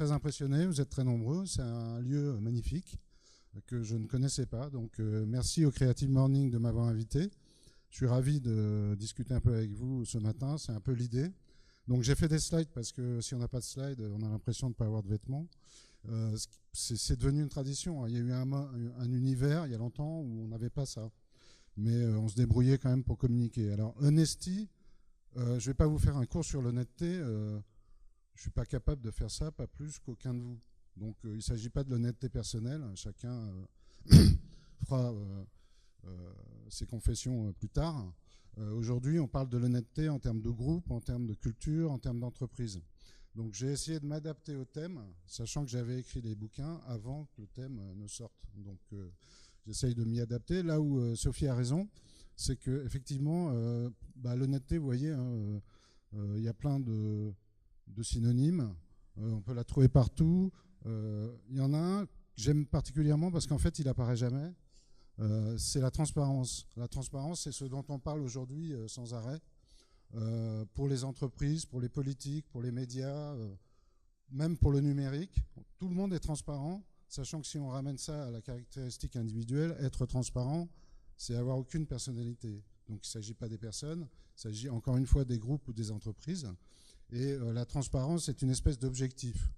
très impressionné, vous êtes très nombreux, c'est un lieu magnifique que je ne connaissais pas. Donc merci au Creative Morning de m'avoir invité. Je suis ravi de discuter un peu avec vous ce matin, c'est un peu l'idée. Donc j'ai fait des slides parce que si on n'a pas de slides, on a l'impression de ne pas avoir de vêtements. C'est devenu une tradition. Il y a eu un univers il y a longtemps où on n'avait pas ça. Mais on se débrouillait quand même pour communiquer. Alors honesty, je ne vais pas vous faire un cours sur l'honnêteté. Je ne suis pas capable de faire ça, pas plus qu'aucun de vous. Donc il ne s'agit pas de l'honnêteté personnelle. Chacun fera ses confessions plus tard. Aujourd'hui, on parle de l'honnêteté en termes de groupe, en termes de culture, en termes d'entreprise. Donc j'ai essayé de m'adapter au thème, sachant que j'avais écrit les bouquins avant que le thème ne sorte. Donc j'essaye de m'y adapter. Là où Sophie a raison, c'est qu'effectivement, l'honnêteté, vous voyez, il y a plein de synonymes. On peut la trouver partout. Il y en a un que j'aime particulièrement parce qu'en fait, il n'apparaît jamais. C'est la transparence. La transparence, c'est ce dont on parle aujourd'hui sans arrêt. Pour les entreprises, pour les politiques, pour les médias, même pour le numérique. Tout le monde est transparent, sachant que si on ramène ça à la caractéristique individuelle, être transparent, c'est avoir aucune personnalité. Donc il ne s'agit pas des personnes, il s'agit encore une fois des groupes ou des entreprises. Et la transparence est une espèce d'objectif.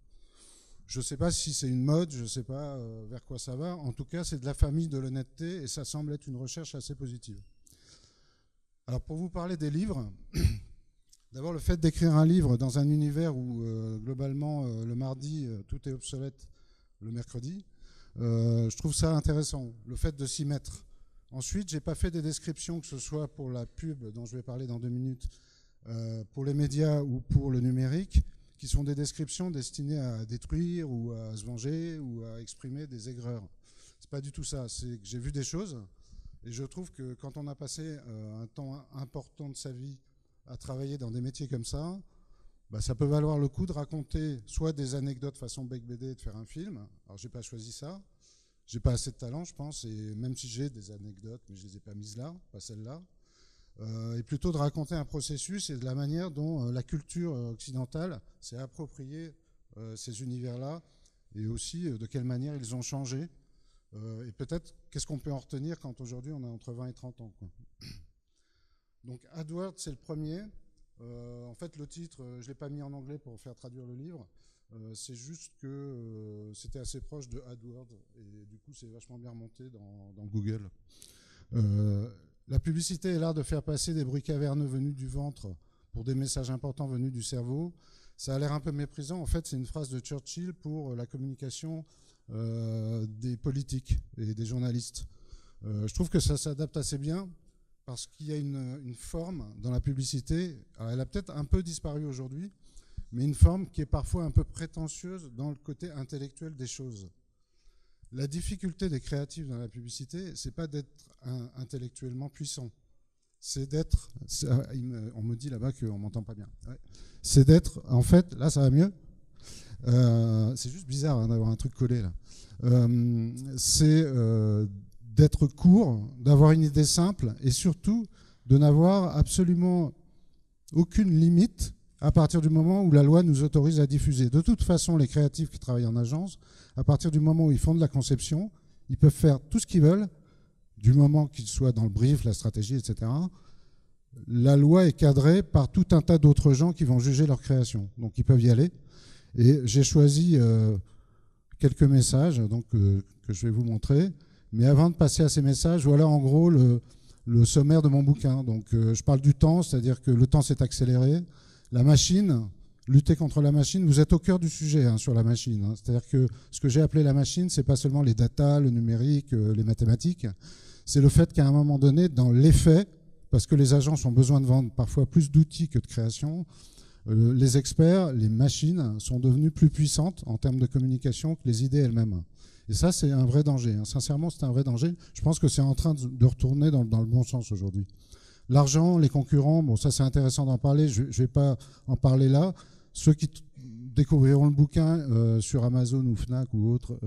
Je ne sais pas si c'est une mode, je ne sais pas vers quoi ça va. En tout cas, c'est de la famille de l'honnêteté et ça semble être une recherche assez positive. Alors pour vous parler des livres, d'abord le fait d'écrire un livre dans un univers où globalement le mardi tout est obsolète le mercredi, je trouve ça intéressant, le fait de s'y mettre. Ensuite, je n'ai pas fait des descriptions, que ce soit pour la pub dont je vais parler dans 2 minutes, pour les médias ou pour le numérique, qui sont des descriptions destinées à détruire ou à se venger ou à exprimer des aigreurs. C'est pas du tout ça, c'est que j'ai vu des choses. Et je trouve que quand on a passé un temps important de sa vie à travailler dans des métiers comme ça, ça peut valoir le coup de raconter soit des anecdotes façon Bec BD et de faire un film. Alors j'ai pas choisi ça, j'ai pas assez de talent je pense, et même si j'ai des anecdotes, mais je les ai pas mises là, pas celles-là. Et plutôt de raconter un processus et de la manière dont la culture occidentale s'est appropriée ces univers-là, et aussi de quelle manière ils ont changé. Et peut-être, qu'est-ce qu'on peut en retenir quand aujourd'hui on a entre 20 et 30 ans, quoi. Donc AdWords, c'est le premier. En fait, le titre, je ne l'ai pas mis en anglais pour faire traduire le livre. C'est juste que c'était assez proche de AdWords. Et du coup, c'est vachement bien remonté dans Google. La publicité est l'art de faire passer des bruits caverneux venus du ventre pour des messages importants venus du cerveau. Ça a l'air un peu méprisant. En fait, c'est une phrase de Churchill pour la communication des politiques et des journalistes. Je trouve que ça s'adapte assez bien parce qu'il y a une forme dans la publicité. Alors, elle a peut-être un peu disparu aujourd'hui, mais une forme qui est parfois un peu prétentieuse dans le côté intellectuel des choses. La difficulté des créatifs dans la publicité, c'est pas d'être intellectuellement puissant. C'est d'être... On me dit là-bas qu'on m'entend pas bien. Ouais. C'est d'être... En fait, là, ça va mieux. C'est juste bizarre d'avoir un truc collé là. C'est d'être court, d'avoir une idée simple et surtout de n'avoir absolument aucune limite à partir du moment où la loi nous autorise à diffuser. De toute façon, les créatifs qui travaillent en agence, à partir du moment où ils font de la conception, ils peuvent faire tout ce qu'ils veulent, du moment qu'ils soient dans le brief, la stratégie, etc. La loi est cadrée par tout un tas d'autres gens qui vont juger leur création. Donc ils peuvent y aller. Et j'ai choisi quelques messages donc, que je vais vous montrer. Mais avant de passer à ces messages, voilà en gros le sommaire de mon bouquin. Donc je parle du temps, c'est-à-dire que le temps s'est accéléré. La machine, lutter contre la machine, vous êtes au cœur du sujet sur la machine. C'est-à-dire que ce que j'ai appelé la machine, c'est pas seulement les data, le numérique, les mathématiques. C'est le fait qu'à un moment donné, dans l'effet, parce que les agences ont besoin de vendre parfois plus d'outils que de création, les experts, les machines sont devenues plus puissantes en termes de communication que les idées elles-mêmes. Et ça, c'est un vrai danger. Sincèrement, c'est un vrai danger. Je pense que c'est en train de retourner dans le bon sens aujourd'hui. L'argent, les concurrents, bon, ça c'est intéressant d'en parler. Je ne vais pas en parler là. Ceux qui découvriront le bouquin sur Amazon ou Fnac ou autres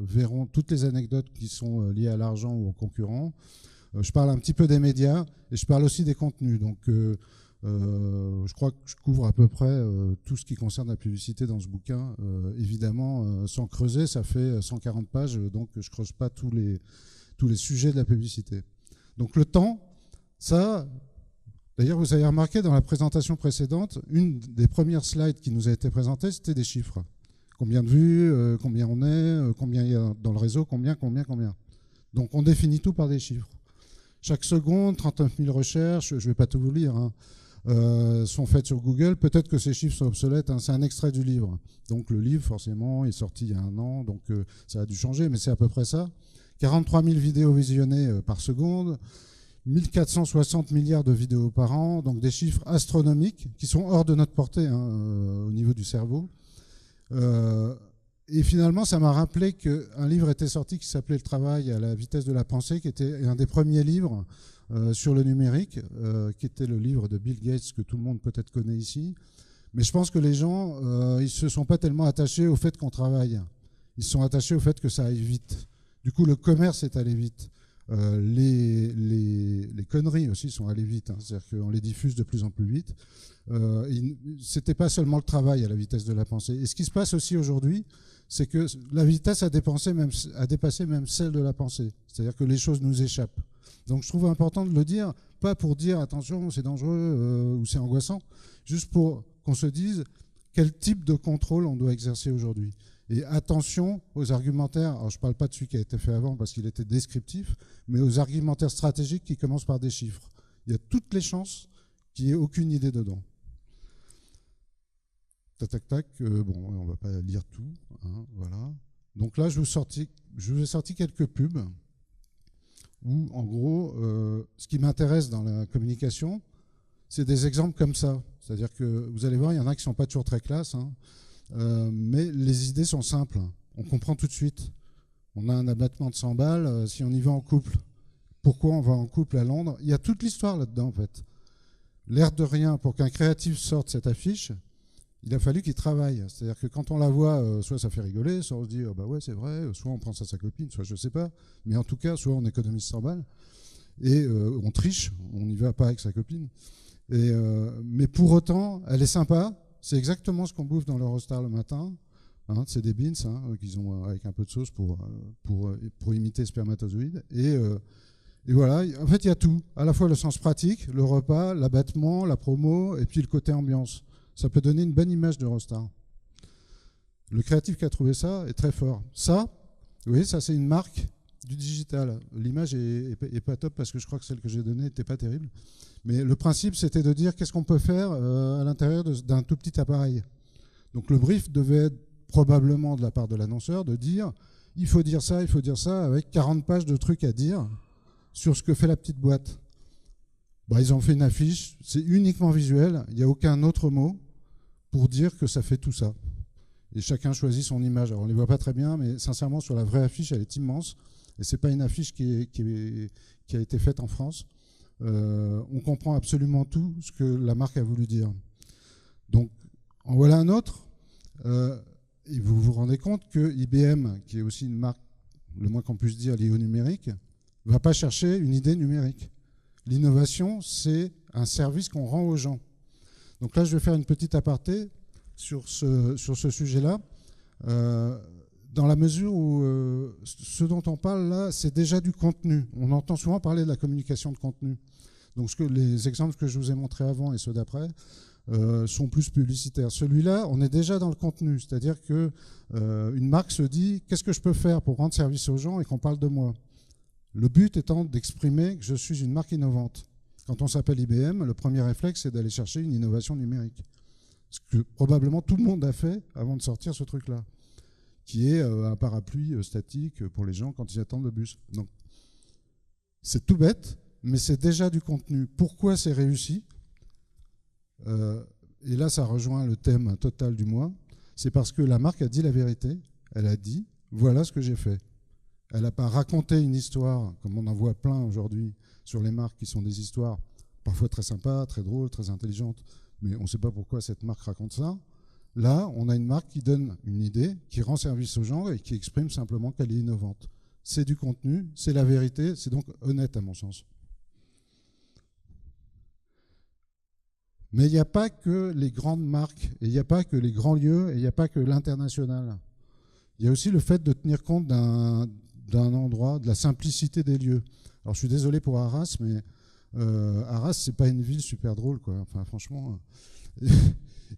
verront toutes les anecdotes qui sont liées à l'argent ou aux concurrents. Je parle un petit peu des médias et je parle aussi des contenus. Donc, Je crois que je couvre à peu près tout ce qui concerne la publicité dans ce bouquin. Évidemment, sans creuser, ça fait 140 pages, donc je ne creuse pas tous les sujets de la publicité. Donc le temps, ça, d'ailleurs vous avez remarqué dans la présentation précédente, une des premières slides qui nous a été présentée, c'était des chiffres. Combien de vues, combien on est, combien il y a dans le réseau, combien. Donc on définit tout par des chiffres. Chaque seconde, 39 000 recherches, je ne vais pas tout vous lire, hein, sont faites sur Google. Peut-être que ces chiffres sont obsolètes, hein, c'est un extrait du livre. Donc le livre, forcément, est sorti il y a 1 an, donc ça a dû changer, mais c'est à peu près ça. 43 000 vidéos visionnées par seconde, 1460 milliards de vidéos par an, donc des chiffres astronomiques qui sont hors de notre portée, hein, au niveau du cerveau. Et finalement, ça m'a rappelé qu'un livre était sorti qui s'appelait « Le travail à la vitesse de la pensée », qui était un des premiers livres sur le numérique, qui était le livre de Bill Gates, que tout le monde peut-être connaît ici. Mais je pense que les gens, ils ne se sont pas tellement attachés au fait qu'on travaille. Ils se sont attachés au fait que ça aille vite. Du coup, le commerce est allé vite. Les conneries aussi sont allées vite, hein, c'est-à-dire qu'on les diffuse de plus en plus vite. C'était pas seulement le travail à la vitesse de la pensée. Et ce qui se passe aussi aujourd'hui, c'est que la vitesse a dépassé même celle de la pensée. C'est-à-dire que les choses nous échappent. Donc je trouve important de le dire, pas pour dire attention, c'est dangereux ou c'est angoissant, juste pour qu'on se dise quel type de contrôle on doit exercer aujourd'hui. Et attention aux argumentaires, alors je ne parle pas de celui qui a été fait avant parce qu'il était descriptif, mais aux argumentaires stratégiques qui commencent par des chiffres. Il y a toutes les chances qu'il n'y ait aucune idée dedans. Tac, bon, on ne va pas lire tout, hein, voilà. Donc là, je vous ai sorti quelques pubs où, en gros, ce qui m'intéresse dans la communication, c'est des exemples comme ça. C'est-à-dire que, vous allez voir, il y en a qui ne sont pas toujours très classe, hein, mais les idées sont simples. On comprend tout de suite. On a un abattement de 100 balles si on y va en couple. Pourquoi on va en couple à Londres? Il y a toute l'histoire là-dedans, en fait. L'air de rien, pour qu'un créatif sorte cette affiche, il a fallu qu'il travaille. C'est-à-dire que quand on la voit, soit ça fait rigoler, soit on se dit oh bah ouais c'est vrai, soit on pense à sa copine, soit je sais pas. Mais en tout cas, soit on économise 100 balles et on triche, on n'y va pas avec sa copine. Mais pour autant, elle est sympa. C'est exactement ce qu'on bouffe dans l'Eurostar le matin. Hein, c'est des beans qu'ils ont avec un peu de sauce pour imiter spermatozoïdes. Et voilà, en fait il y a tout. À la fois le sens pratique, le repas, l'abattement, la promo et puis le côté ambiance. Ça peut donner une bonne image d'Eurostar. Le créatif qui a trouvé ça est très fort. Ça, vous voyez, ça c'est une marque du digital. L'image est pas top parce que je crois que celle que j'ai donnée n'était pas terrible. Mais le principe, c'était de dire qu'est-ce qu'on peut faire à l'intérieur d'un tout petit appareil. Donc le brief devait être probablement de la part de l'annonceur de dire il faut dire ça, avec 40 pages de trucs à dire sur ce que fait la petite boîte. Bah, ils ont fait une affiche, c'est uniquement visuel, il n'y a aucun autre mot pour dire que ça fait tout ça. Et chacun choisit son image. Alors on ne les voit pas très bien, mais sincèrement, sur la vraie affiche, elle est immense. Et ce n'est pas une affiche qui a été faite en France. On comprend absolument tout ce que la marque a voulu dire. Donc, en voilà un autre. Et vous vous rendez compte que IBM, qui est aussi une marque, le moins qu'on puisse dire, liée au numérique, ne va pas chercher une idée numérique. L'innovation, c'est un service qu'on rend aux gens. Donc là, je vais faire une petite aparté sur ce sujet-là, dans la mesure où ce dont on parle là, c'est déjà du contenu. On entend souvent parler de la communication de contenu. Donc les exemples que je vous ai montrés avant et ceux d'après sont plus publicitaires. Celui-là, on est déjà dans le contenu, c'est-à-dire qu'une marque se dit « qu'est-ce que je peux faire pour rendre service aux gens et qu'on parle de moi ?» Le but étant d'exprimer que je suis une marque innovante. Quand on s'appelle IBM, le premier réflexe, c'est d'aller chercher une innovation numérique. Ce que probablement tout le monde a fait avant de sortir ce truc-là, qui est un parapluie statique pour les gens quand ils attendent le bus. Donc, c'est tout bête, mais c'est déjà du contenu. Pourquoi c'est réussi? Et là, ça rejoint le thème total du mois. C'est parce que la marque a dit la vérité. Elle a dit, voilà ce que j'ai fait. Elle n'a pas raconté une histoire, comme on en voit plein aujourd'hui sur les marques qui sont des histoires parfois très sympas, très drôles, très intelligentes, mais on ne sait pas pourquoi cette marque raconte ça. Là, on a une marque qui donne une idée, qui rend service aux gens et qui exprime simplement qu'elle est innovante. C'est du contenu, c'est la vérité, c'est donc honnête à mon sens. Mais il n'y a pas que les grandes marques, et il n'y a pas que les grands lieux, et il n'y a pas que l'international. Il y a aussi le fait de tenir compte d'un endroit, de la simplicité des lieux. Alors je suis désolé pour Arras, mais Arras, c'est pas une ville super drôle, quoi. Enfin, franchement.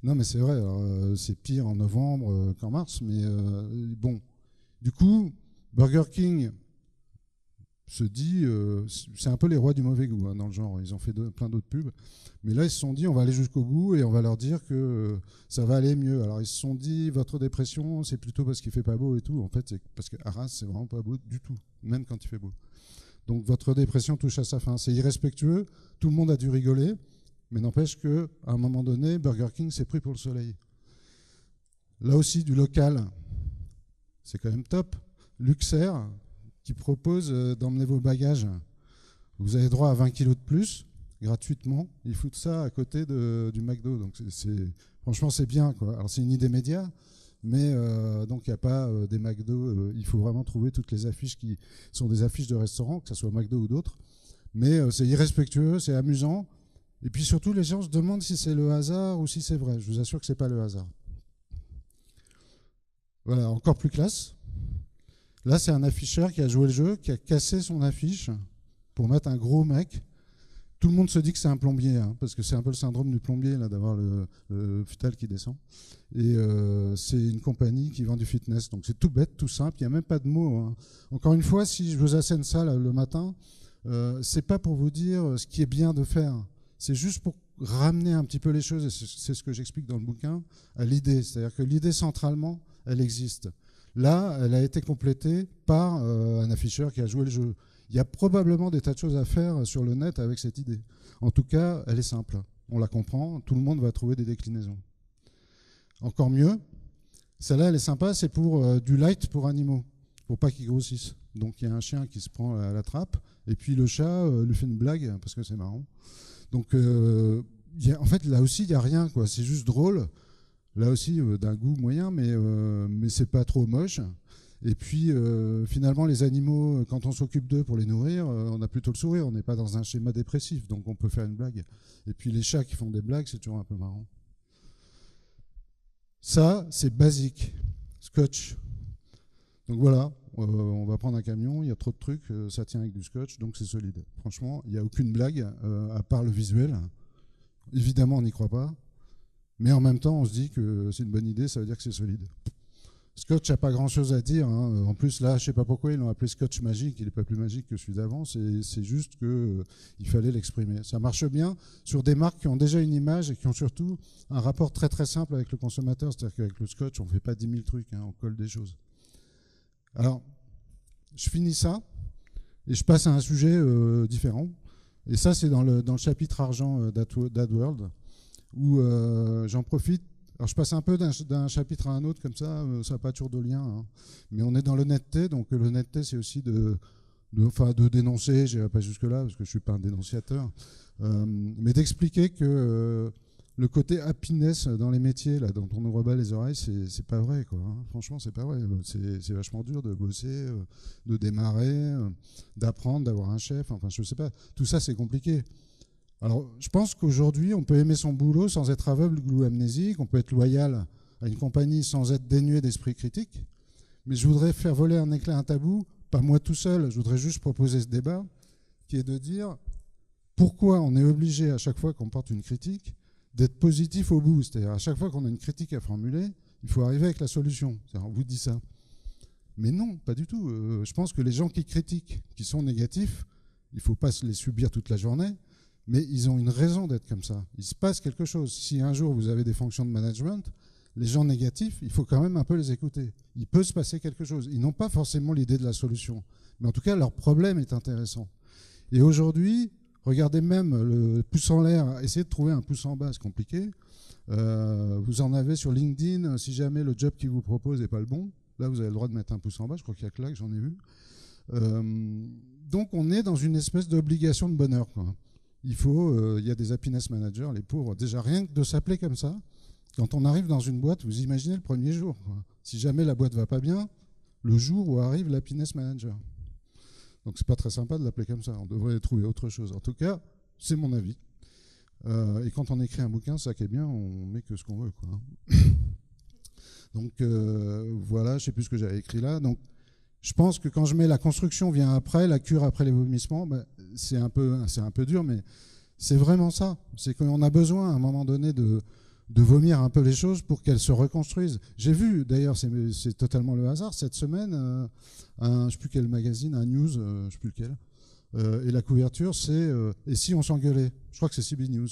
Non, mais c'est vrai, c'est pire en novembre qu'en mars, mais bon. Du coup, Burger King se dit, c'est un peu les rois du mauvais goût, hein, dans le genre. Ils ont fait plein d'autres pubs. Mais là, ils se sont dit, on va aller jusqu'au bout et on va leur dire que ça va aller mieux. Alors, ils se sont dit, votre dépression, c'est plutôt parce qu'il fait pas beau et tout. En fait, c'est parce que Arras, c'est vraiment pas beau du tout, même quand il fait beau. Donc, votre dépression touche à sa fin. C'est irrespectueux. Tout le monde a dû rigoler. Mais n'empêche qu'à un moment donné, Burger King s'est pris pour le soleil. Là aussi, du local, c'est quand même top. Luxair, qui propose d'emmener vos bagages. Vous avez droit à 20 kilos de plus, gratuitement. Ils foutent ça à côté du McDo. Donc franchement, c'est bien, quoi. Alors, c'est une idée média, mais donc il n'y a pas des McDo. Il faut vraiment trouver toutes les affiches qui sont des affiches de restaurants, que ce soit McDo ou d'autres. Mais c'est irrespectueux, c'est amusant. Et puis surtout, les gens se demandent si c'est le hasard ou si c'est vrai. Je vous assure que ce n'est pas le hasard. Voilà, encore plus classe. Là, c'est un afficheur qui a joué le jeu, qui a cassé son affiche pour mettre un gros mec. Tout le monde se dit que c'est un plombier, hein, parce que c'est un peu le syndrome du plombier, là, d'avoir le futal qui descend. Et c'est une compagnie qui vend du fitness. Donc c'est tout bête, tout simple, il n'y a même pas de mots. Hein. Encore une fois, si je vous assène ça là, le matin, c'est pas pour vous dire ce qui est bien de faire. C'est juste pour ramener un petit peu les choses, et c'est ce que j'explique dans le bouquin, à l'idée. C'est-à-dire que l'idée, centralement, elle existe. Là, elle a été complétée par un afficheur qui a joué le jeu. Il y a probablement des tas de choses à faire sur le net avec cette idée. En tout cas, elle est simple. On la comprend, tout le monde va trouver des déclinaisons. Encore mieux, celle-là, elle est sympa, c'est pour du light pour animaux, pour pas qu'ils grossissent. Donc il y a un chien qui se prend à la trappe, et puis le chat lui fait une blague, parce que c'est marrant. Donc, en fait, là aussi, il n'y a rien, quoi. C'est juste drôle. Là aussi, d'un goût moyen, mais c'est pas trop moche. Et puis, finalement, les animaux, quand on s'occupe d'eux pour les nourrir, on a plutôt le sourire. On n'est pas dans un schéma dépressif, donc on peut faire une blague. Et puis, les chats qui font des blagues, c'est toujours un peu marrant. Ça, c'est basique. Scotch. Donc voilà, on va prendre un camion, il y a trop de trucs, ça tient avec du scotch, donc c'est solide. Franchement, il n'y a aucune blague, à part le visuel. Évidemment, on n'y croit pas, mais en même temps, on se dit que c'est une bonne idée, ça veut dire que c'est solide. Scotch n'a pas grand-chose à dire. Hein. En plus, là, je ne sais pas pourquoi ils l'ont appelé Scotch magique, il n'est pas plus magique que celui d'avant, c'est juste qu'il fallait l'exprimer. Ça marche bien sur des marques qui ont déjà une image et qui ont surtout un rapport très très simple avec le consommateur, c'est-à-dire qu'avec le Scotch, on ne fait pas 10 000 trucs, hein, on colle des choses. Alors, je finis ça et je passe à un sujet différent. Et ça, c'est dans le chapitre argent d'AdWorld, où j'en profite. Alors, je passe un peu d'un chapitre à un autre, comme ça n'a pas toujours de lien. Hein. Mais on est dans l'honnêteté, donc l'honnêteté, c'est aussi de dénoncer, je n'irai pas jusque-là, parce que je ne suis pas un dénonciateur, mais d'expliquer que le côté happiness dans les métiers, là, dont on nous rebat les oreilles, c'est pas vrai, quoi. Hein. Franchement, c'est pas vrai. C'est vachement dur de bosser, de démarrer, d'apprendre, d'avoir un chef. Enfin, je sais pas. Tout ça, c'est compliqué. Alors, je pense qu'aujourd'hui, on peut aimer son boulot sans être aveugle ou amnésique. On peut être loyal à une compagnie sans être dénué d'esprit critique. Mais je voudrais faire voler un éclat, un tabou, pas moi tout seul. Je voudrais juste proposer ce débat, qui est de dire pourquoi on est obligé, à chaque fois qu'on porte une critique, d'être positif au bout. C'est-à-dire, à chaque fois qu'on a une critique à formuler, il faut arriver avec la solution. On vous dit ça. Mais non, pas du tout. Je pense que les gens qui critiquent, qui sont négatifs, il ne faut pas les subir toute la journée, mais ils ont une raison d'être comme ça. Il se passe quelque chose. Si un jour vous avez des fonctions de management, les gens négatifs, il faut quand même un peu les écouter. Il peut se passer quelque chose. Ils n'ont pas forcément l'idée de la solution. Mais en tout cas, leur problème est intéressant. Et aujourd'hui, regardez même le pouce en l'air, essayez de trouver un pouce en bas, c'est compliqué. Vous en avez sur LinkedIn, si jamais le job qu'ils vous proposent n'est pas le bon. Là, vous avez le droit de mettre un pouce en bas, je crois qu'il y a que là que j'en ai vu. Donc, on est dans une espèce d'obligation de bonheur, quoi. Il y a des happiness managers, les pauvres, déjà rien que de s'appeler comme ça, quand on arrive dans une boîte, vous imaginez le premier jour, quoi. Si jamais la boîte ne va pas bien, le jour où arrive l'happiness manager. Donc c'est pas très sympa de l'appeler comme ça, on devrait trouver autre chose. En tout cas, c'est mon avis. Et quand on écrit un bouquin, ça qui est bien, on met que ce qu'on veut, quoi. Donc voilà, je sais plus ce que j'avais écrit là. Donc je pense que quand je mets la construction vient après, la cure après les vomissements, ben, c'est un peu dur, mais c'est vraiment ça. C'est qu'on a besoin à un moment donné de vomir un peu les choses pour qu'elles se reconstruisent. J'ai vu, d'ailleurs, c'est totalement le hasard, cette semaine, je ne sais plus quel magazine, un news, je ne sais plus lequel, et la couverture, c'est « Et si on s'engueulait ?» Je crois que c'est CB News.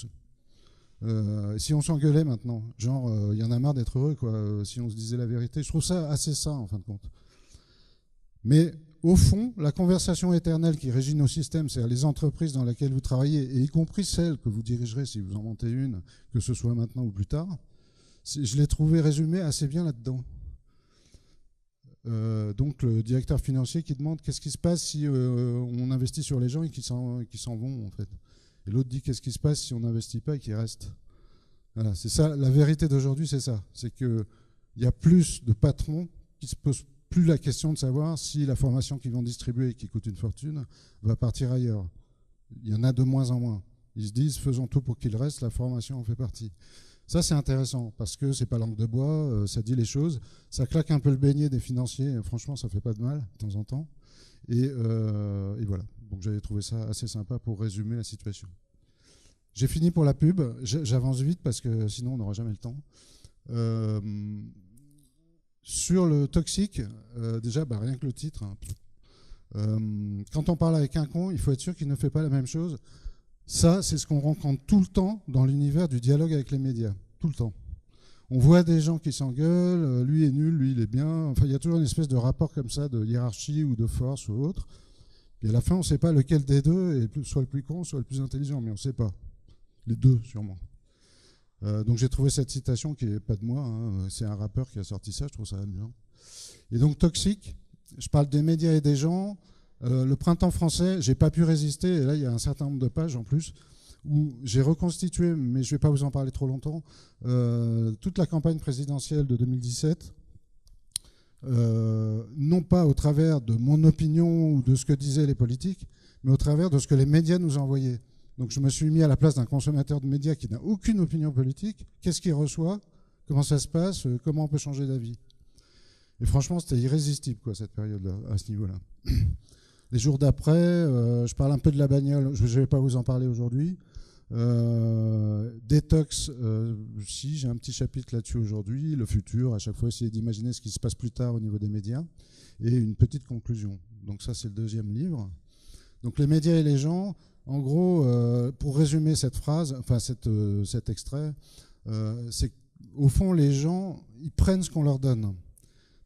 Et si on s'engueulait maintenant, genre, il y en a marre d'être heureux, quoi, si on se disait la vérité. Je trouve ça assez sain, en fin de compte. Mais au fond, la conversation éternelle qui régit nos systèmes, c'est-à-dire les entreprises dans lesquelles vous travaillez, et y compris celles que vous dirigerez si vous en montez une, que ce soit maintenant ou plus tard, je l'ai trouvé résumé assez bien là-dedans. Donc le directeur financier qui demande qu'est-ce qui se passe si on investit sur les gens et qu'ils s'en vont, en fait. Et l'autre dit qu'est-ce qui se passe si on n'investit pas et qu'ils restent. Voilà, c'est ça, la vérité d'aujourd'hui, c'est ça. C'est qu'il y a plus de patrons qui se posent plus la question de savoir si la formation qu'ils vont distribuer et qui coûte une fortune va partir ailleurs. Il y en a de moins en moins. Ils se disent faisons tout pour qu'il reste, la formation en fait partie. Ça c'est intéressant parce que c'est pas langue de bois, ça dit les choses, ça claque un peu le beignet des financiers, franchement ça fait pas de mal de temps en temps. Et voilà, donc j'avais trouvé ça assez sympa pour résumer la situation. J'ai fini pour la pub, j'avance vite parce que sinon on n'aura jamais le temps. Sur le toxique, déjà, rien que le titre. Quand on parle avec un con, il faut être sûr qu'il ne fait pas la même chose. Ça, c'est ce qu'on rencontre tout le temps dans l'univers du dialogue avec les médias. Tout le temps. On voit des gens qui s'engueulent, lui est nul, lui il est bien. Enfin, il y a toujours une espèce de rapport comme ça, de hiérarchie ou de force ou autre. Et à la fin, on ne sait pas lequel des deux est soit le plus con, soit le plus intelligent, mais on ne sait pas. Les deux, sûrement. Donc j'ai trouvé cette citation qui n'est pas de moi, hein, c'est un rappeur qui a sorti ça, je trouve ça amusant. Et donc toxique, je parle des médias et des gens. Le printemps français, j'ai pas pu résister, et là il y a un certain nombre de pages en plus, où j'ai reconstitué, mais je ne vais pas vous en parler trop longtemps, toute la campagne présidentielle de 2017, non pas au travers de mon opinion ou de ce que disaient les politiques, mais au travers de ce que les médias nous envoyaient. Donc je me suis mis à la place d'un consommateur de médias qui n'a aucune opinion politique. Qu'est-ce qu'il reçoit? Comment ça se passe? Comment on peut changer d'avis? Et franchement, c'était irrésistible, quoi, cette période-là, à ce niveau-là. Les jours d'après, je parle un peu de la bagnole. Je ne vais pas vous en parler aujourd'hui. Détox, si, j'ai un petit chapitre là-dessus aujourd'hui. Le futur, à chaque fois, essayer d'imaginer ce qui se passe plus tard au niveau des médias. Et une petite conclusion. Donc ça, c'est le deuxième livre. Donc les médias et les gens... En gros, pour résumer cette phrase, enfin cet extrait, c'est qu'au fond, les gens, ils prennent ce qu'on leur donne.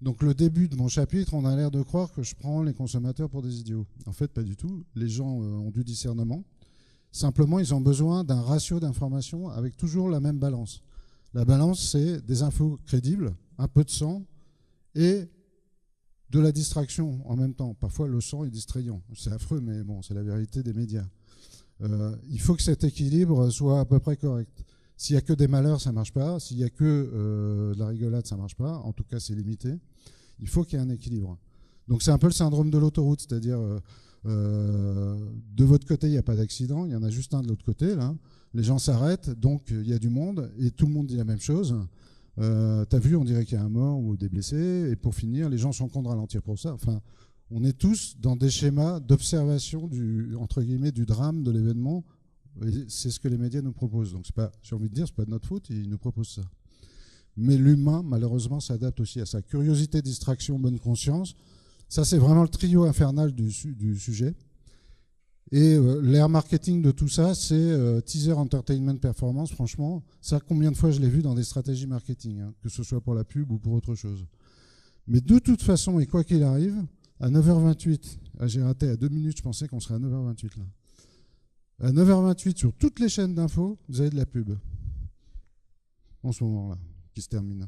Donc le début de mon chapitre, on a l'air de croire que je prends les consommateurs pour des idiots. En fait, pas du tout. Les gens ont du discernement. Simplement, ils ont besoin d'un ratio d'informations avec toujours la même balance. La balance, c'est des infos crédibles, un peu de sang et de la distraction en même temps. Parfois, le sang est distrayant. C'est affreux, mais bon, c'est la vérité des médias. Il faut que cet équilibre soit à peu près correct. S'il n'y a que des malheurs, ça ne marche pas. S'il n'y a que de la rigolade, ça ne marche pas. En tout cas, c'est limité. Il faut qu'il y ait un équilibre. Donc c'est un peu le syndrome de l'autoroute, c'est-à-dire de votre côté, il n'y a pas d'accident, il y en a juste un de l'autre côté. Là. Les gens s'arrêtent, donc il y a du monde, et tout le monde dit la même chose. T'as vu, on dirait qu'il y a un mort ou des blessés, et pour finir, les gens sont contre ralentir pour ça. Enfin, on est tous dans des schémas d'observation entre guillemets du drame de l'événement. C'est ce que les médias nous proposent. Donc c'est pas, j'ai envie de dire, c'est pas de notre faute, ils nous proposent ça. Mais l'humain, malheureusement, s'adapte aussi à ça. Curiosité, distraction, bonne conscience. Ça, c'est vraiment le trio infernal du sujet. Et l'air marketing de tout ça, c'est teaser, entertainment, performance. Franchement, ça, combien de fois je l'ai vu dans des stratégies marketing, hein, que ce soit pour la pub ou pour autre chose. Mais de toute façon, et quoi qu'il arrive, à 9h28, j'ai raté à 2 minutes, je pensais qu'on serait à 9h28 là. À 9h28, sur toutes les chaînes d'infos, vous avez de la pub. En ce moment-là, qui se termine.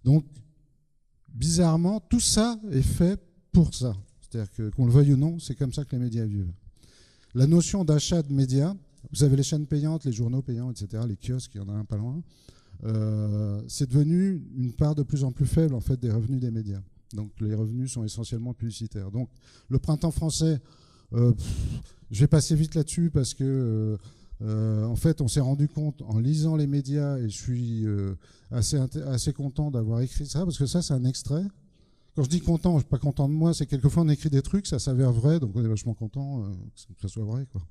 Donc, bizarrement, tout ça est fait pour ça. C'est-à-dire qu'on le veuille ou non, c'est comme ça que les médias vivent. La notion d'achat de médias, vous avez les chaînes payantes, les journaux payants, etc., les kiosques, il y en a un pas loin, c'est devenu une part de plus en plus faible en fait, des revenus des médias. Donc les revenus sont essentiellement publicitaires. Donc le printemps français, je vais passer vite là-dessus parce que En fait, on s'est rendu compte en lisant les médias, et je suis assez content d'avoir écrit ça, parce que ça, c'est un extrait. Quand je dis content, je ne suis pas content de moi, c'est quelquefois on écrit des trucs, ça s'avère vrai, donc on est vachement content que ça soit vrai, quoi.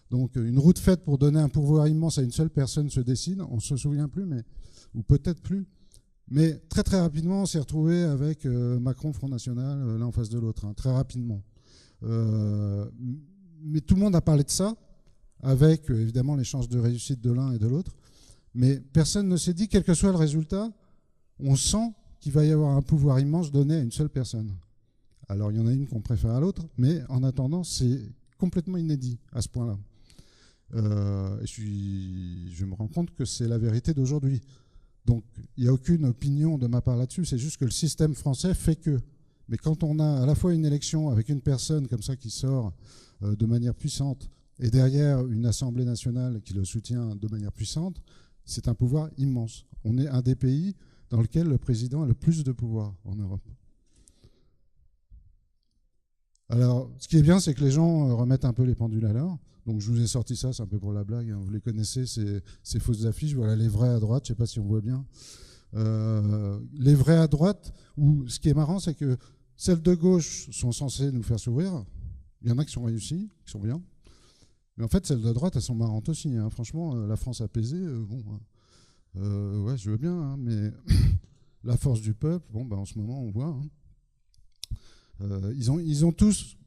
Donc une route faite pour donner un pouvoir immense à une seule personne se dessine, on ne se souvient plus, ou peut-être plus. Mais très très rapidement, on s'est retrouvé avec Macron, Front National, l'un en face de l'autre, hein, très rapidement. Mais tout le monde a parlé de ça, avec évidemment les chances de réussite de l'un et de l'autre. Mais personne ne s'est dit, quel que soit le résultat, on sent qu'il va y avoir un pouvoir immense donné à une seule personne. Alors il y en a une qu'on préfère à l'autre, mais en attendant, c'est complètement inédit à ce point-là. Je me rends compte que c'est la vérité d'aujourd'hui. Donc il n'y a aucune opinion de ma part là-dessus, c'est juste que le système français fait que. Mais quand on a à la fois une élection avec une personne comme ça qui sort de manière puissante et derrière une Assemblée nationale qui le soutient de manière puissante, c'est un pouvoir immense. On est un des pays dans lequel le président a le plus de pouvoir en Europe. Alors, ce qui est bien, c'est que les gens remettent un peu les pendules à l'heure. Donc, je vous ai sorti ça, c'est un peu pour la blague. Hein. Vous les connaissez, ces fausses affiches. Voilà, les vrais à droite, je ne sais pas si on voit bien. Les vrais à droite, où ce qui est marrant, c'est que celles de gauche sont censées nous faire sourire. Il y en a qui sont réussis, qui sont bien. Mais en fait, celles de droite, elles sont marrantes aussi. Hein. Franchement, la France apaisée, ouais, je veux bien, hein, mais la force du peuple, bon, en ce moment, on voit. Hein. Ils ont tous,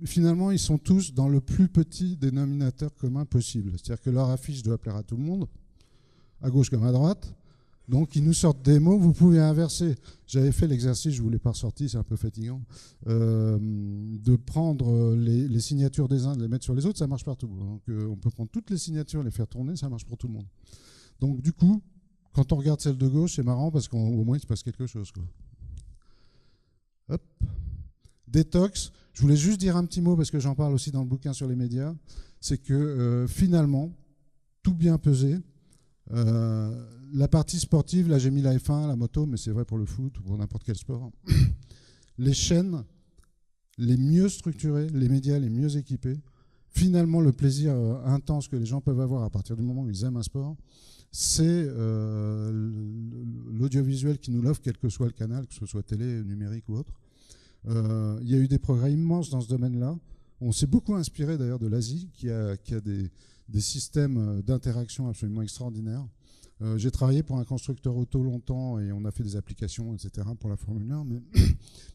finalement, ils sont tous dans le plus petit dénominateur commun possible. C'est-à-dire que leur affiche doit plaire à tout le monde, à gauche comme à droite. Donc, ils nous sortent des mots, vous pouvez inverser. J'avais fait l'exercice, je ne vous l'ai pas ressorti, c'est un peu fatigant, de prendre les signatures des uns, de les mettre sur les autres, ça marche partout. Donc, on peut prendre toutes les signatures, les faire tourner, ça marche pour tout le monde. Donc, du coup, quand on regarde celle de gauche, c'est marrant parce qu'au moins, il se passe quelque chose, quoi. Hop. Détox, je voulais juste dire un petit mot, parce que j'en parle aussi dans le bouquin sur les médias, c'est que finalement, tout bien pesé, la partie sportive, là j'ai mis la F1, la moto, mais c'est vrai pour le foot ou pour n'importe quel sport. Les chaînes les mieux structurées, les médias les mieux équipés, finalement le plaisir intense que les gens peuvent avoir à partir du moment où ils aiment un sport, c'est l'audiovisuel qui nous l'offre, quel que soit le canal, que ce soit télé, numérique ou autre. Il y a eu des progrès immenses dans ce domaine-là. On s'est beaucoup inspiré d'ailleurs de l'Asie, qui a des systèmes d'interaction absolument extraordinaires. J'ai travaillé pour un constructeur auto longtemps et on a fait des applications, etc. pour la Formule 1,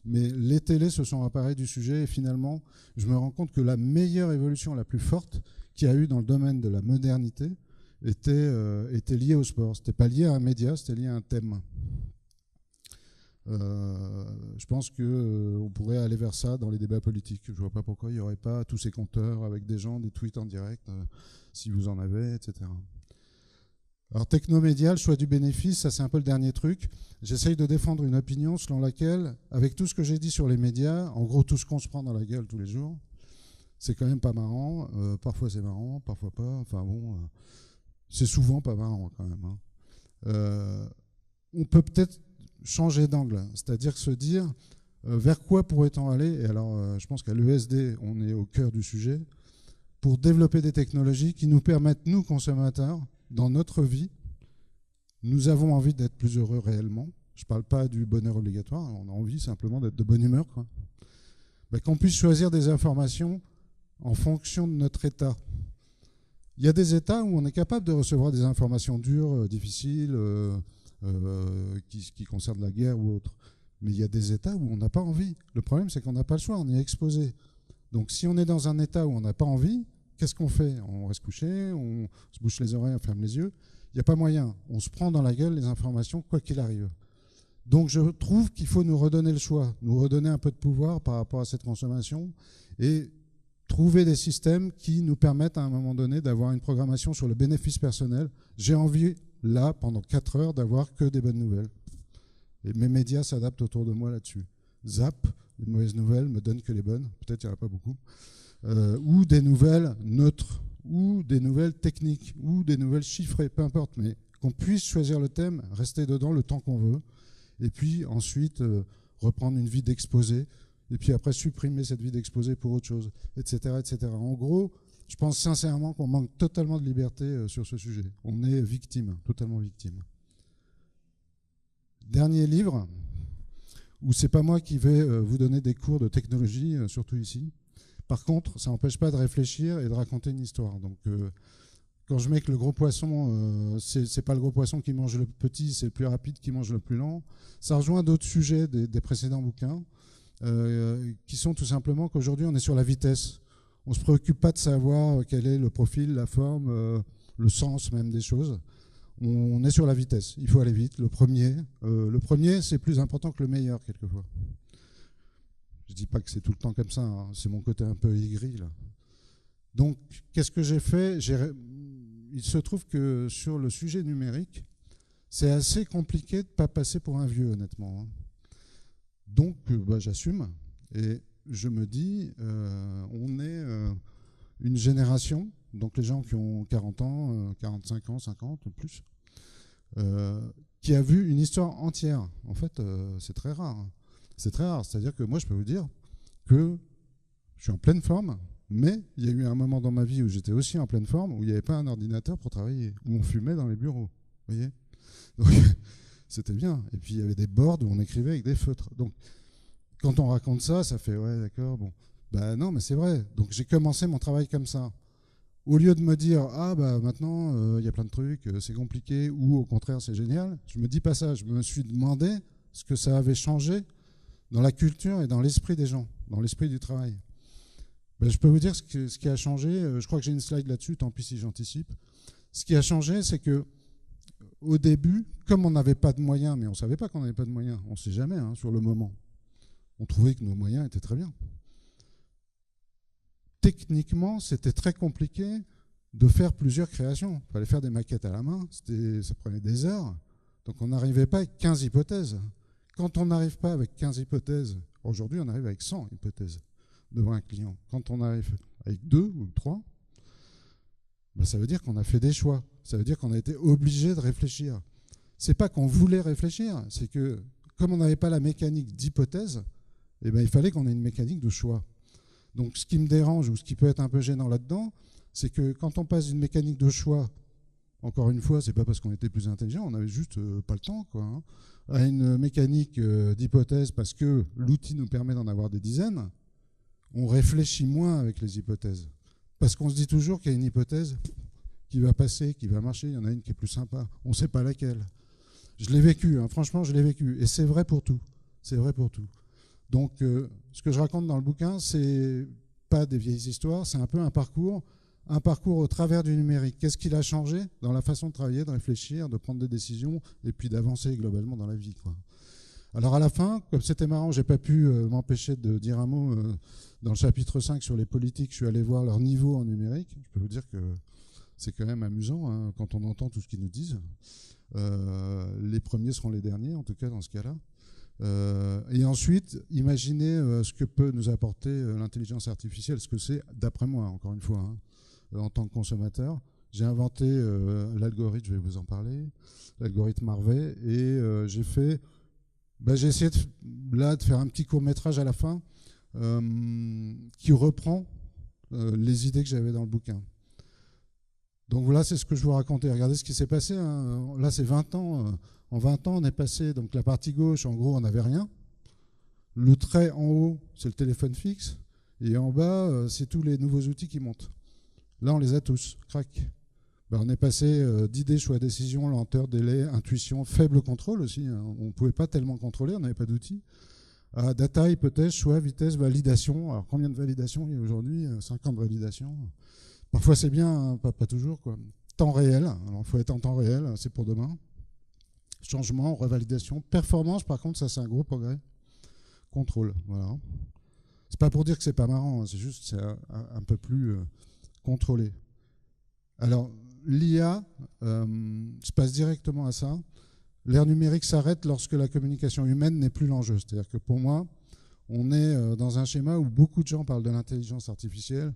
mais les télés se sont emparées du sujet et finalement, je me rends compte que la meilleure évolution, la plus forte qu'il y a eu dans le domaine de la modernité était liée au sport. C'était pas lié à un média, c'était lié à un thème. Je pense qu'on pourrait aller vers ça dans les débats politiques. Je ne vois pas pourquoi il n'y aurait pas tous ces compteurs avec des gens, des tweets en direct, si vous en avez, etc. Alors, technomédia, le choix du bénéfice, ça c'est un peu le dernier truc. J'essaye de défendre une opinion selon laquelle, avec tout ce que j'ai dit sur les médias, en gros tout ce qu'on se prend dans la gueule tous les jours, c'est quand même pas marrant. Parfois c'est marrant, parfois pas. Enfin bon, c'est souvent pas marrant quand même. Hein. On peut peut-être changer d'angle, c'est-à-dire se dire vers quoi pourrait-on aller. Et alors, je pense qu'à l'ESD, on est au cœur du sujet, pour développer des technologies qui nous permettent, nous consommateurs, dans notre vie, nous avons envie d'être plus heureux réellement. Je ne parle pas du bonheur obligatoire, on a envie simplement d'être de bonne humeur, quoi. Qu'on puisse choisir des informations en fonction de notre état. Il y a des états où on est capable de recevoir des informations dures, difficiles, qui concernent la guerre ou autre. Mais il y a des états où on n'a pas envie. Le problème, c'est qu'on n'a pas le choix, on est exposé. Donc si on est dans un état où on n'a pas envie, qu'est-ce qu'on fait? On reste couché, on se bouche les oreilles, on ferme les yeux. Il n'y a pas moyen. On se prend dans la gueule les informations, quoi qu'il arrive. Donc je trouve qu'il faut nous redonner le choix, nous redonner un peu de pouvoir par rapport à cette consommation et trouver des systèmes qui nous permettent à un moment donné d'avoir une programmation sur le bénéfice personnel. J'ai envie, là, pendant 4 heures, d'avoir que des bonnes nouvelles. Et mes médias s'adaptent autour de moi là-dessus. Zap, les mauvaises nouvelles me donnent que les bonnes. Peut-être qu'il n'y en a pas beaucoup. Ou des nouvelles neutres, ou des nouvelles techniques, ou des nouvelles chiffrées, peu importe, mais qu'on puisse choisir le thème, rester dedans le temps qu'on veut, et puis ensuite reprendre une vie d'exposé, et puis après supprimer cette vie d'exposé pour autre chose, etc., etc. En gros, je pense sincèrement qu'on manque totalement de liberté sur ce sujet. On est victime, totalement victime. Dernier livre, où c'est pas moi qui vais vous donner des cours de technologie, surtout ici. Par contre, ça n'empêche pas de réfléchir et de raconter une histoire. Donc, quand je mets que le gros poisson, c'est pas le gros poisson qui mange le petit, c'est le plus rapide qui mange le plus lent, ça rejoint d'autres sujets des précédents bouquins, qui sont tout simplement qu'aujourd'hui, on est sur la vitesse. On ne se préoccupe pas de savoir quel est le profil, la forme, le sens même des choses. On est sur la vitesse. Il faut aller vite. Le premier, c'est plus important que le meilleur, quelquefois. Je ne dis pas que c'est tout le temps comme ça. Hein. C'est mon côté un peu aigri, là. Donc, qu'est-ce que j'ai fait? Il se trouve que sur le sujet numérique, c'est assez compliqué de ne pas passer pour un vieux, honnêtement. Hein. Donc, j'assume. Et je me dis, on est une génération, donc les gens qui ont 40 ans, 45 ans, 50 ou plus, qui a vu une histoire entière. En fait, c'est très rare. Hein. C'est très rare. C'est-à-dire que moi, je peux vous dire que je suis en pleine forme, mais il y a eu un moment dans ma vie où j'étais aussi en pleine forme, où il n'y avait pas un ordinateur pour travailler, où on fumait dans les bureaux. Vous voyez ? Donc, c'était bien. Et puis, il y avait des boards où on écrivait avec des feutres. Donc, quand on raconte ça, ça fait « ouais, d'accord, bon ». Ben non, mais c'est vrai. Donc, j'ai commencé mon travail comme ça. Au lieu de me dire « ah, bah maintenant, il y a plein de trucs, c'est compliqué » ou au contraire, c'est génial, je me dis pas ça. Je me suis demandé ce que ça avait changé dans la culture et dans l'esprit des gens, dans l'esprit du travail. Ben, je peux vous dire ce qui a changé. Je crois que j'ai une slide là-dessus, tant pis si j'anticipe. Ce qui a changé, c'est que au début, comme on n'avait pas de moyens, mais on ne savait pas qu'on n'avait pas de moyens, on ne sait jamais hein, sur le moment, on trouvait que nos moyens étaient très bien. Techniquement, c'était très compliqué de faire plusieurs créations. Il fallait faire des maquettes à la main, ça prenait des heures. Donc on n'arrivait pas avec 15 hypothèses. Quand on n'arrive pas avec 15 hypothèses, aujourd'hui on arrive avec 100 hypothèses devant un client. Quand on arrive avec 2 ou 3, ben ça veut dire qu'on a fait des choix. Ça veut dire qu'on a été obligé de réfléchir. C'est pas qu'on voulait réfléchir, c'est que comme on n'avait pas la mécanique d'hypothèse, eh ben, il fallait qu'on ait une mécanique de choix. Donc ce qui me dérange ou ce qui peut être un peu gênant là-dedans, c'est que quand on passe d'une mécanique de choix, encore une fois, c'est pas parce qu'on était plus intelligent, on n'avait juste pas le temps, quoi, hein, à une mécanique d'hypothèse parce que l'outil nous permet d'en avoir des dizaines, on réfléchit moins avec les hypothèses. Parce qu'on se dit toujours qu'il y a une hypothèse qui va passer, qui va marcher, il y en a une qui est plus sympa, on ne sait pas laquelle. Je l'ai vécu, hein, franchement, je l'ai vécu. Et c'est vrai pour tout. C'est vrai pour tout. Donc, ce que je raconte dans le bouquin, c'est pas des vieilles histoires, c'est un peu un parcours au travers du numérique. Qu'est-ce qu'il a changé dans la façon de travailler, de réfléchir, de prendre des décisions et puis d'avancer globalement dans la vie, quoi. Alors à la fin, comme c'était marrant, j'ai pas pu m'empêcher de dire un mot dans le chapitre 5 sur les politiques. Je suis allé voir leur niveau en numérique. Je peux vous dire que c'est quand même amusant hein, quand on entend tout ce qu'ils nous disent. Les premiers seront les derniers, en tout cas dans ce cas-là. Et ensuite, imaginez ce que peut nous apporter l'intelligence artificielle, ce que c'est, d'après moi, encore une fois, hein, en tant que consommateur. J'ai inventé l'algorithme, je vais vous en parler, l'algorithme Harvey, et j'ai essayé de faire un petit court-métrage à la fin qui reprend les idées que j'avais dans le bouquin. Donc voilà, c'est ce que je vous racontais. Regardez ce qui s'est passé. Hein. Là, c'est 20 ans. En 20 ans, on est passé, donc la partie gauche, en gros, on n'avait rien. Le trait en haut, c'est le téléphone fixe. Et en bas, c'est tous les nouveaux outils qui montent. Là, on les a tous. Crac. Ben, on est passé d'idées, choix, décision, lenteur, délai, intuition, faible contrôle aussi. Hein. On ne pouvait pas tellement contrôler, on n'avait pas d'outils. Data, hypothèse, choix, vitesse, validation. Alors, combien de validations il y a aujourd'hui? 50 validations. Parfois, c'est bien, hein, pas toujours, quoi. Temps réel. Alors, il faut être en temps réel, c'est pour demain. Changement, revalidation. Performance, par contre, ça, c'est un gros progrès. Contrôle, voilà. C'est pas pour dire que c'est pas marrant, hein, c'est juste c'est un peu plus contrôlé. Alors, l'IA se passe directement à ça. L'ère numérique s'arrête lorsque la communication humaine n'est plus l'enjeu. C'est-à-dire que pour moi, on est dans un schéma où beaucoup de gens parlent de l'intelligence artificielle.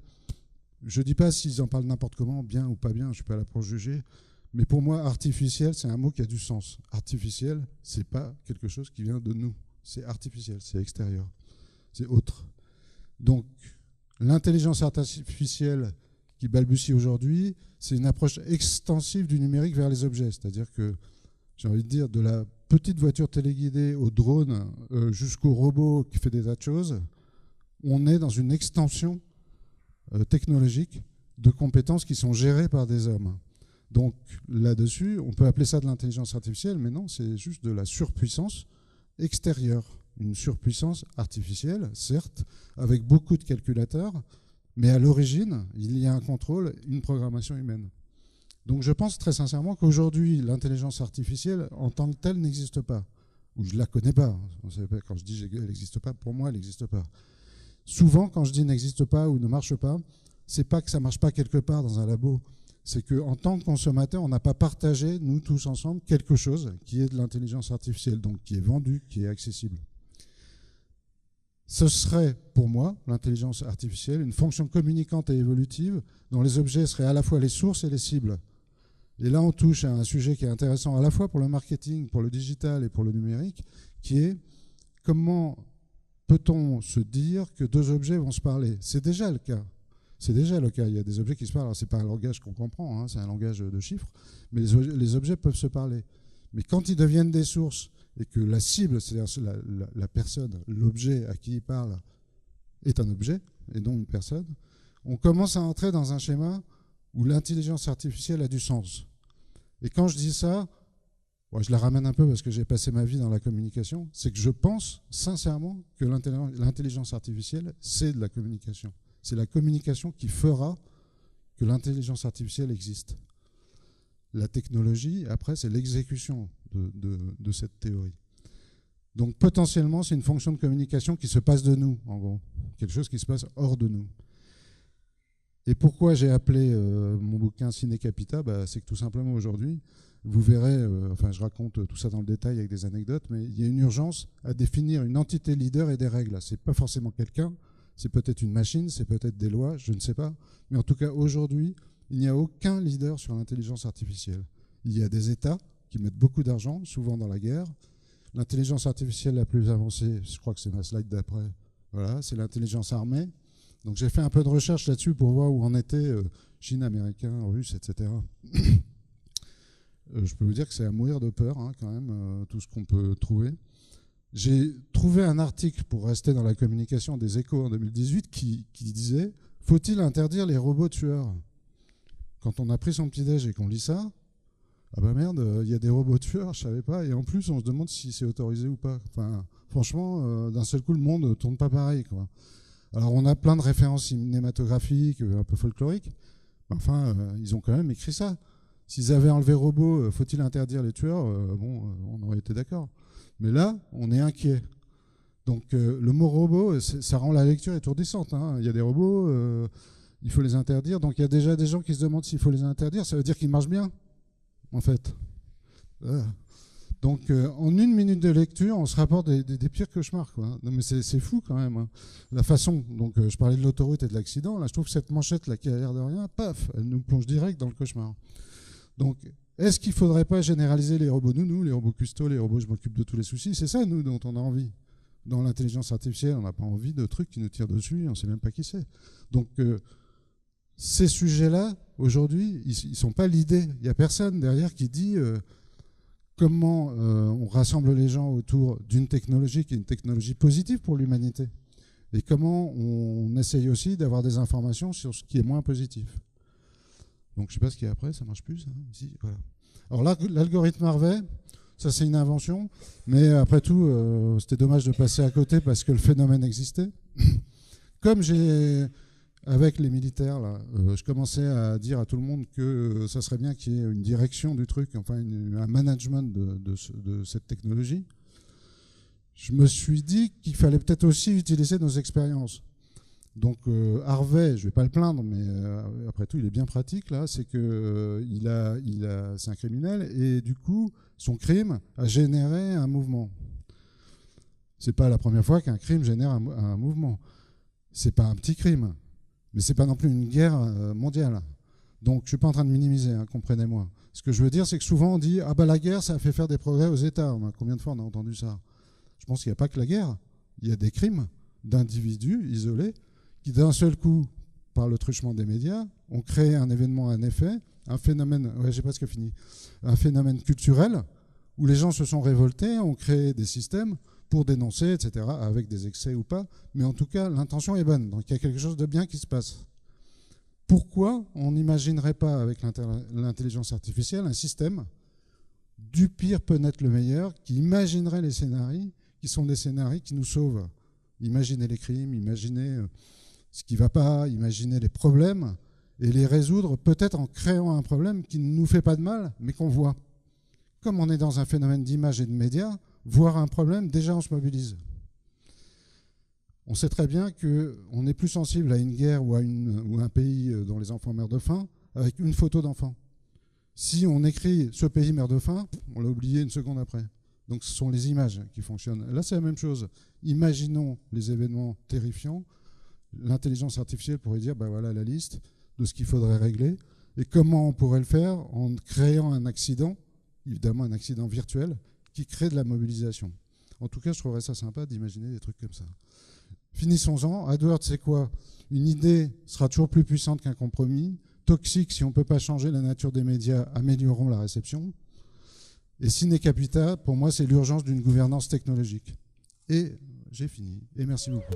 Je ne dis pas s'ils en parlent n'importe comment, bien ou pas bien, je ne suis pas là pour juger. Mais pour moi, artificiel, c'est un mot qui a du sens. Artificiel, ce n'est pas quelque chose qui vient de nous. C'est artificiel, c'est extérieur, c'est autre. Donc, l'intelligence artificielle qui balbutie aujourd'hui, c'est une approche extensive du numérique vers les objets. C'est-à-dire que, j'ai envie de dire, de la petite voiture téléguidée au drone jusqu'au robot qui fait des tas de choses, on est dans une extension technologique de compétences qui sont gérées par des hommes. Donc là-dessus, on peut appeler ça de l'intelligence artificielle, mais non, c'est juste de la surpuissance extérieure. Une surpuissance artificielle, certes, avec beaucoup de calculateurs, mais à l'origine, il y a un contrôle, une programmation humaine. Donc je pense très sincèrement qu'aujourd'hui, l'intelligence artificielle en tant que telle n'existe pas. Ou je ne la connais pas. Quand je dis qu'elle n'existe pas, pour moi, elle n'existe pas. Souvent, quand je dis n'existe pas ou ne marche pas, c'est pas que ça ne marche pas quelque part dans un labo. C'est qu'en tant que consommateur, on n'a pas partagé, nous tous ensemble, quelque chose qui est de l'intelligence artificielle, donc qui est vendu, qui est accessible. Ce serait, pour moi, l'intelligence artificielle, une fonction communicante et évolutive dont les objets seraient à la fois les sources et les cibles. Et là, on touche à un sujet qui est intéressant à la fois pour le marketing, pour le digital et pour le numérique, qui est comment peut-on se dire que deux objets vont se parler? C'est déjà le cas. C'est déjà le cas. Il y a des objets qui se parlent. Alors, ce n'est pas un langage qu'on comprend, hein, c'est un langage de chiffres, mais les objets peuvent se parler. Mais quand ils deviennent des sources et que la cible, c'est-à-dire la personne, l'objet à qui il parle, est un objet et non une personne, on commence à entrer dans un schéma où l'intelligence artificielle a du sens. Et quand je dis ça, je la ramène un peu parce que j'ai passé ma vie dans la communication, c'est que je pense sincèrement que l'intelligence artificielle, c'est de la communication. C'est la communication qui fera que l'intelligence artificielle existe. La technologie, après, c'est l'exécution de cette théorie. Donc potentiellement, c'est une fonction de communication qui se passe de nous, en gros. Quelque chose qui se passe hors de nous. Et pourquoi j'ai appelé mon bouquin Sine Capita, c'est que tout simplement aujourd'hui, vous verrez, je raconte tout ça dans le détail avec des anecdotes, mais il y a une urgence à définir une entité leader et des règles. C'est pas forcément quelqu'un, c'est peut-être une machine, c'est peut-être des lois, je ne sais pas. Mais en tout cas, aujourd'hui, il n'y a aucun leader sur l'intelligence artificielle. Il y a des États qui mettent beaucoup d'argent, souvent dans la guerre. L'intelligence artificielle la plus avancée, je crois que c'est ma slide d'après, voilà, c'est l'intelligence armée. Donc j'ai fait un peu de recherche là-dessus pour voir où en était Chine, Américain, Russe, etc. Je peux vous dire que c'est à mourir de peur, hein, quand même, tout ce qu'on peut trouver. J'ai trouvé un article, pour rester dans la communication, des Échos en 2018 qui disait « Faut-il interdire les robots tueurs ?» Quand on a pris son petit-déj et qu'on lit ça, ah bah merde, il y a des robots tueurs, je savais pas, et en plus on se demande si c'est autorisé ou pas. Enfin, franchement, d'un seul coup, le monde ne tourne pas pareil, quoi. Alors on a plein de références cinématographiques, un peu folkloriques, enfin, ils ont quand même écrit ça. S'ils avaient enlevé robot, faut-il interdire les tueurs, on aurait été d'accord. Mais là, on est inquiet. Donc le mot robot, ça rend la lecture étourdissante, hein. Il y a des robots, il faut les interdire. Donc il y a déjà des gens qui se demandent s'il faut les interdire. Ça veut dire qu'ils marchent bien, en fait. Donc en une minute de lecture, on se rapporte des pires cauchemars, quoi. Non, mais c'est fou quand même, hein. La façon, donc je parlais de l'autoroute et de l'accident, là je trouve que cette manchette là qui a l'air de rien, paf, elle nous plonge direct dans le cauchemar. Donc est-ce qu'il ne faudrait pas généraliser les robots nounous, les robots custos, les robots je m'occupe de tous les soucis? C'est ça, nous, dont on a envie. Dans l'intelligence artificielle, on n'a pas envie de trucs qui nous tirent dessus, on ne sait même pas qui c'est. Donc ces sujets-là, aujourd'hui, ils ne sont pas l'idée. Il n'y a personne derrière qui dit comment on rassemble les gens autour d'une technologie qui est une technologie positive pour l'humanité. Et comment on essaye aussi d'avoir des informations sur ce qui est moins positif. Donc je ne sais pas ce qu'il y a après, ça ne marche plus, ça. Ici, voilà. Alors là, l'algorithme Harvey, ça c'est une invention, mais après tout, c'était dommage de passer à côté parce que le phénomène existait. Comme avec les militaires, là, je commençais à dire à tout le monde que ça serait bien qu'il y ait une direction du truc, enfin un management de cette technologie. Je me suis dit qu'il fallait peut-être aussi utiliser nos expériences. Donc Harvey, je ne vais pas le plaindre, mais après tout, il est bien pratique là. C'est que c'est un criminel et du coup, son crime a généré un mouvement. C'est pas la première fois qu'un crime génère un mouvement. C'est pas un petit crime, mais c'est pas non plus une guerre mondiale. Donc je suis pas en train de minimiser, hein, comprenez-moi. Ce que je veux dire, c'est que souvent on dit ah bah la guerre, ça a fait faire des progrès aux États. Combien de fois on a entendu ça? Je pense qu'il n'y a pas que la guerre. Il y a des crimes d'individus isolés qui d'un seul coup par le truchement des médias, ont créé un événement, un effet, un phénomène, j'ai presque fini, un phénomène culturel où les gens se sont révoltés, ont créé des systèmes pour dénoncer, etc., avec des excès ou pas, mais en tout cas, l'intention est bonne, donc il y a quelque chose de bien qui se passe. Pourquoi on n'imaginerait pas, avec l'intelligence artificielle, un système du pire peut naître le meilleur, qui imaginerait les scénarios, qui sont des scénarios qui nous sauvent. Imaginez les crimes, imaginez ce qui ne va pas, imaginez les problèmes, et les résoudre peut-être en créant un problème qui ne nous fait pas de mal, mais qu'on voit. Comme on est dans un phénomène d'image et de médias, voir un problème, déjà on se mobilise. On sait très bien qu'on est plus sensible à une guerre ou à un pays dont les enfants meurent de faim avec une photo d'enfant. Si on écrit « ce pays meurt de faim », on l'a oublié une seconde après. Donc ce sont les images qui fonctionnent. Là, c'est la même chose. Imaginons les événements terrifiants. L'intelligence artificielle pourrait dire, ben voilà la liste de ce qu'il faudrait régler. Et comment on pourrait le faire? En créant un accident, évidemment un accident virtuel, qui crée de la mobilisation. En tout cas, je trouverais ça sympa d'imaginer des trucs comme ça. Finissons-en. AdWords, c'est quoi? Une idée sera toujours plus puissante qu'un compromis. Toxique, si on ne peut pas changer la nature des médias, améliorons la réception. Et Sine Capita, pour moi, c'est l'urgence d'une gouvernance technologique. Et j'ai fini. Et merci beaucoup.